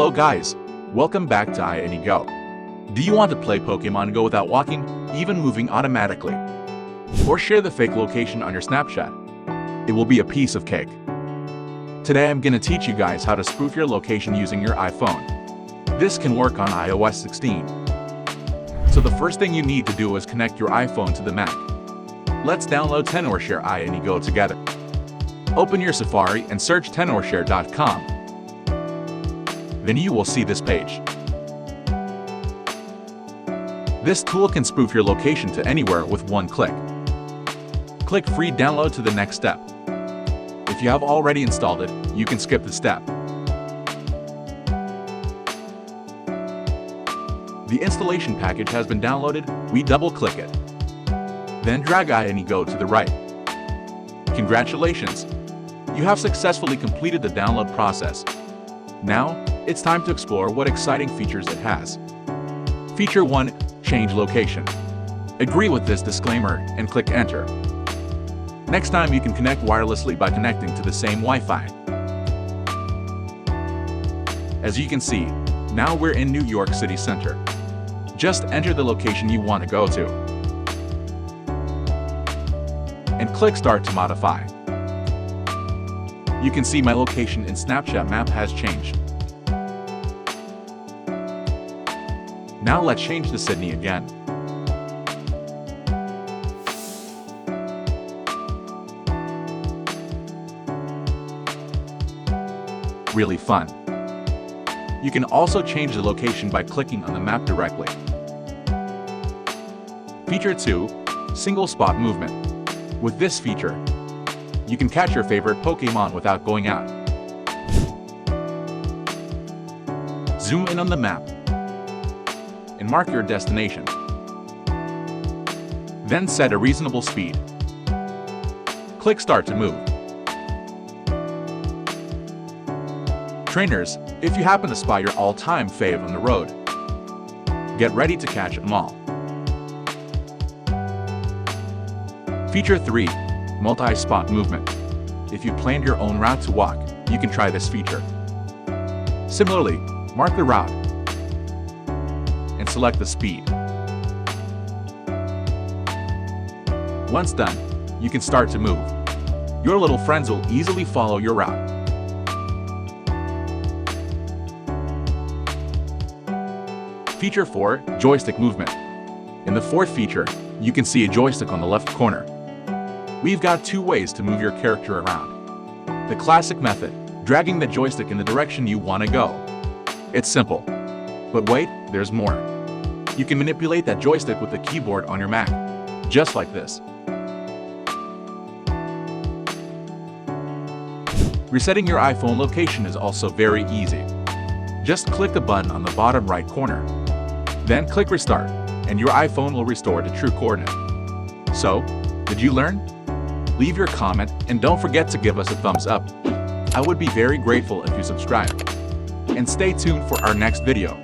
Hello guys, welcome back to Go. Do you want to play Pokemon Go without walking, even moving automatically? Or share the fake location on your Snapchat? It will be a piece of cake. Today I'm gonna teach you guys how to spoof your location using your iPhone. This can work on iOS 16. So the first thing you need to do is connect your iPhone to the Mac. Let's download Tenorshare Go together. Open your Safari and search tenorshare.com. Then you will see this page. This tool can spoof your location to anywhere with one click. Click Free Download to the next step. If you have already installed it, you can skip the step. The installation package has been downloaded, we double-click it. Then drag Go to the right. Congratulations! You have successfully completed the download process. Now, it's time to explore what exciting features it has. Feature 1. Change location. Agree with this disclaimer and click Enter. Next time you can connect wirelessly by connecting to the same Wi-Fi. As you can see, now we're in New York City Center. Just enter the location you want to go to. And click Start to modify. You can see my location in Snapchat map has changed. Now let's change to Sydney again. Really fun. You can also change the location by clicking on the map directly. Feature 2. Single spot movement. With this feature, you can catch your favorite Pokemon without going out. Zoom in on the map and mark your destination. Then set a reasonable speed. Click Start to move. Trainers, if you happen to spot your all-time fave on the road, get ready to catch them all. Feature 3. Multi-spot movement. If you planned your own route to walk, you can try this feature. Similarly, mark the route and select the speed. Once done, you can start to move. Your little friends will easily follow your route. Feature 4. Joystick movement. In the fourth feature, you can see a joystick on the left corner. We've got two ways to move your character around. The classic method, dragging the joystick in the direction you want to go. It's simple. But wait, there's more. You can manipulate that joystick with the keyboard on your Mac, just like this. Resetting your iPhone location is also very easy. Just click the button on the bottom right corner. Then click Restart, and your iPhone will restore to true coordinate. So, did you learn? Leave your comment and don't forget to give us a thumbs up. I would be very grateful if you subscribe. And stay tuned for our next video.